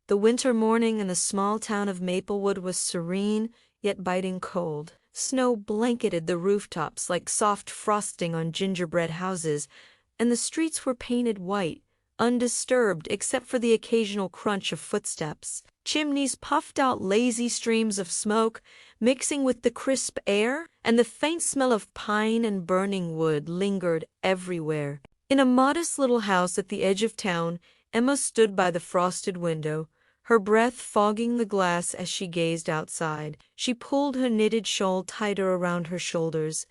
The winter morning in the small town of Maplewood was serene, yet biting cold. Snow blanketed the rooftops like soft frosting on gingerbread houses, and the streets were painted white, undisturbed except for the occasional crunch of footsteps. Chimneys puffed out lazy streams of smoke, mixing with the crisp air, and the faint smell of pine and burning wood lingered everywhere. In a modest little house at the edge of town, Emma stood by the frosted window, her breath fogging the glass as she gazed outside. She pulled her knitted shawl tighter around her shoulders,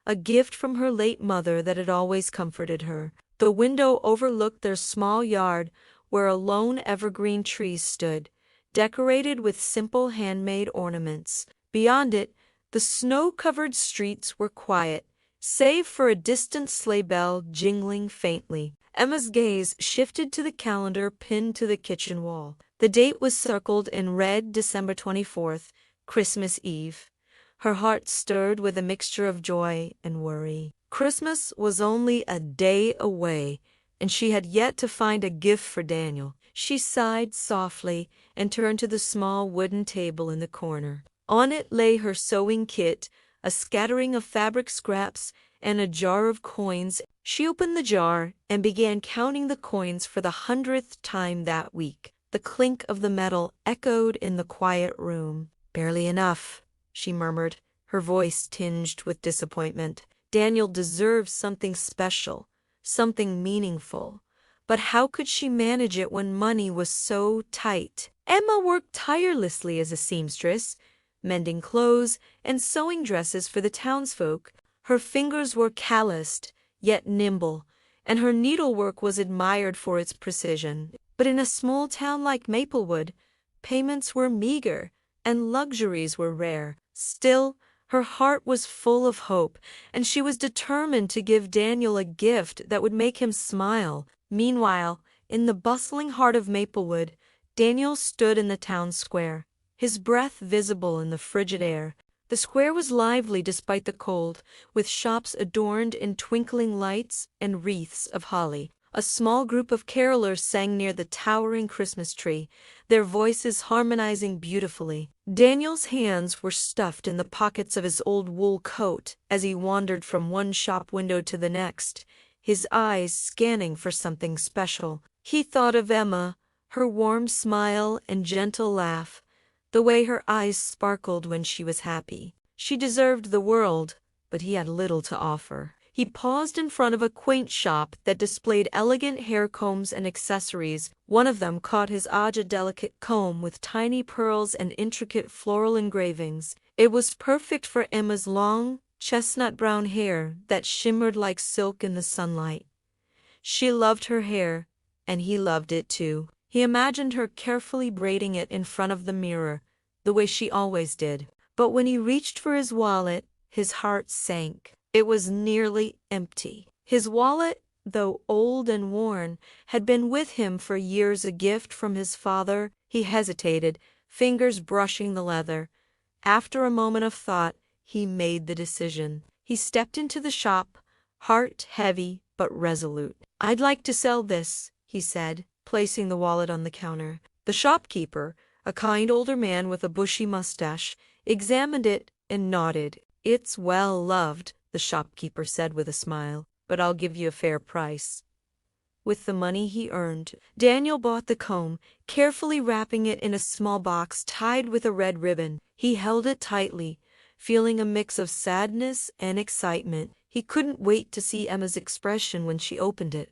a gift from her late mother that had always comforted her. The window overlooked their small yard, where a lone evergreen tree stood, decorated with simple handmade ornaments. Beyond it, the snow-covered streets were quiet, save for a distant sleigh bell jingling faintly. Emma's gaze shifted to the calendar pinned to the kitchen wall. The date was circled in red, December 24th, Christmas Eve. Her heart stirred with a mixture of joy and worry. Christmas was only a day away, and she had yet to find a gift for Daniel. She sighed softly and turned to the small wooden table in the corner. On it lay her sewing kit, a scattering of fabric scraps, and a jar of coins. She opened the jar and began counting the coins for the 100th time that week. The clink of the metal echoed in the quiet room. "Barely enough," she murmured, her voice tinged with disappointment. Daniel deserved something special, something meaningful. But how could she manage it when money was so tight? Emma worked tirelessly as a seamstress, mending clothes and sewing dresses for the townsfolk. Her fingers were calloused, yet nimble, and her needlework was admired for its precision. But in a small town like Maplewood, payments were meager, and luxuries were rare. Still, her heart was full of hope, and she was determined to give Daniel a gift that would make him smile. Meanwhile, in the bustling heart of Maplewood, Daniel stood in the town square, his breath visible in the frigid air. The square was lively despite the cold, with shops adorned in twinkling lights and wreaths of holly. A small group of carolers sang near the towering Christmas tree, their voices harmonizing beautifully. Daniel's hands were stuffed in the pockets of his old wool coat as he wandered from one shop window to the next, his eyes scanning for something special. He thought of Emma, her warm smile and gentle laugh, the way her eyes sparkled when she was happy. She deserved the world, but he had little to offer. He paused in front of a quaint shop that displayed elegant hair combs and accessories. One of them caught his eye, a delicate comb with tiny pearls and intricate floral engravings. It was perfect for Emma's long, chestnut-brown hair that shimmered like silk in the sunlight. She loved her hair, and he loved it too. He imagined her carefully braiding it in front of the mirror, the way she always did. But when he reached for his wallet, his heart sank. It was nearly empty. His wallet, though old and worn, had been with him for years, a gift from his father. He hesitated, fingers brushing the leather. After a moment of thought, he made the decision. He stepped into the shop, heart heavy but resolute. "I'd like to sell this," he said, placing the wallet on the counter. The shopkeeper, a kind older man with a bushy mustache, examined it and nodded. "It's well loved," the shopkeeper said with a smile, "but I'll give you a fair price." With the money he earned, Daniel bought the comb, carefully wrapping it in a small box tied with a red ribbon. He held it tightly, feeling a mix of sadness and excitement. He couldn't wait to see Emma's expression when she opened it.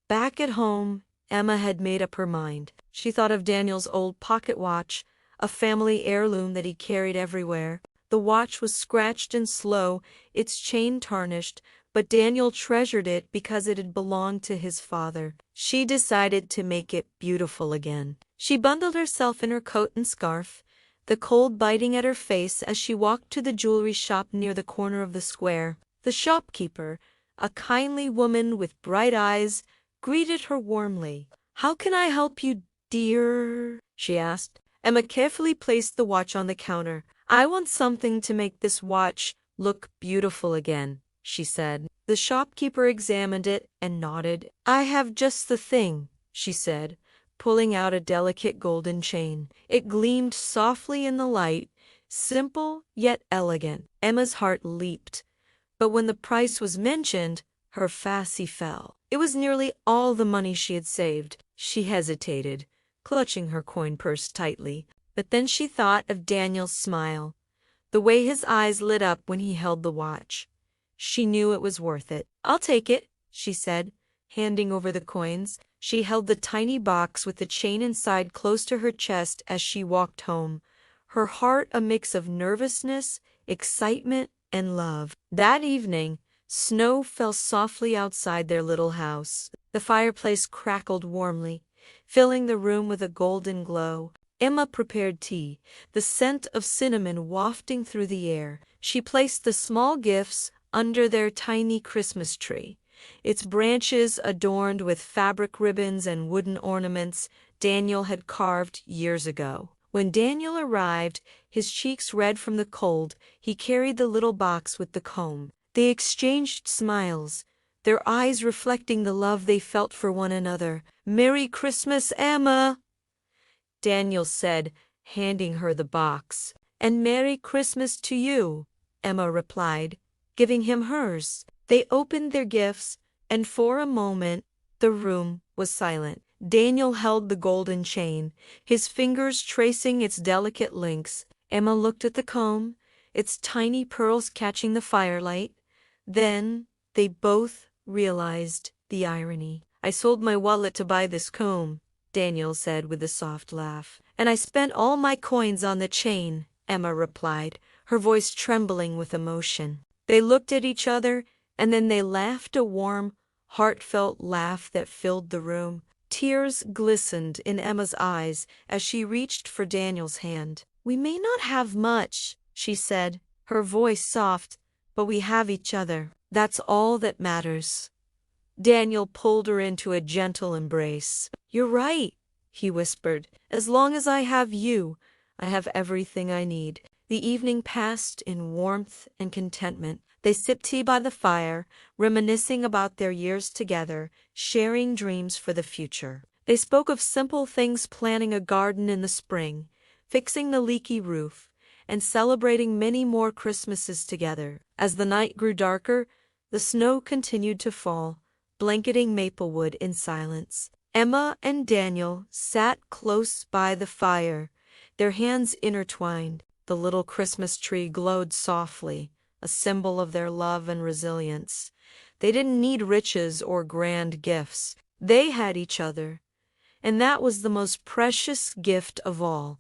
Back at home, Emma had made up her mind. She thought of Daniel's old pocket watch, a family heirloom that he carried everywhere. The watch was scratched and slow, its chain tarnished, but Daniel treasured it because it had belonged to his father. She decided to make it beautiful again. She bundled herself in her coat and scarf, the cold biting at her face as she walked to the jewelry shop near the corner of the square. The shopkeeper, a kindly woman with bright eyes, greeted her warmly. "How can I help you, dear?" she asked. Emma carefully placed the watch on the counter. "I want something to make this watch look beautiful again," she said. The shopkeeper examined it and nodded. "I have just the thing," she said, pulling out a delicate golden chain. It gleamed softly in the light, simple yet elegant. Emma's heart leaped, but when the price was mentioned, her fancy fell. It was nearly all the money she had saved. She hesitated, clutching her coin purse tightly. But then she thought of Daniel's smile, the way his eyes lit up when he held the watch. She knew it was worth it. "I'll take it," she said, handing over the coins. She held the tiny box with the chain inside close to her chest as she walked home, her heart a mix of nervousness, excitement, and love. That evening, snow fell softly outside their little house. The fireplace crackled warmly, filling the room with a golden glow. Emma prepared tea, the scent of cinnamon wafting through the air. She placed the small gifts under their tiny Christmas tree, its branches adorned with fabric ribbons and wooden ornaments Daniel had carved years ago. When Daniel arrived, his cheeks red from the cold, he carried the little box with the comb. They exchanged smiles, their eyes reflecting the love they felt for one another. "Merry Christmas, Emma," Daniel said, handing her the box. "And Merry Christmas to you," Emma replied, giving him hers. They opened their gifts, and for a moment, the room was silent. Daniel held the golden chain, his fingers tracing its delicate links. Emma looked at the comb, its tiny pearls catching the firelight. Then they both realized the irony. "I sold my wallet to buy this comb," Daniel said with a soft laugh. "And I spent all my coins on the chain," Emma replied, her voice trembling with emotion. They looked at each other, and then they laughed, a warm, heartfelt laugh that filled the room. Tears glistened in Emma's eyes as she reached for Daniel's hand. "We may not have much," she said, her voice soft, "but we have each other. That's all that matters." Daniel pulled her into a gentle embrace. "You're right," he whispered. "As long as I have you, I have everything I need." The evening passed in warmth and contentment. They sipped tea by the fire, reminiscing about their years together, sharing dreams for the future. They spoke of simple things, planting a garden in the spring, fixing the leaky roof, and celebrating many more Christmases together. As the night grew darker, the snow continued to fall, blanketing Maplewood in silence. Emma and Daniel sat close by the fire, their hands intertwined. The little Christmas tree glowed softly, a symbol of their love and resilience. They didn't need riches or grand gifts. They had each other, and that was the most precious gift of all.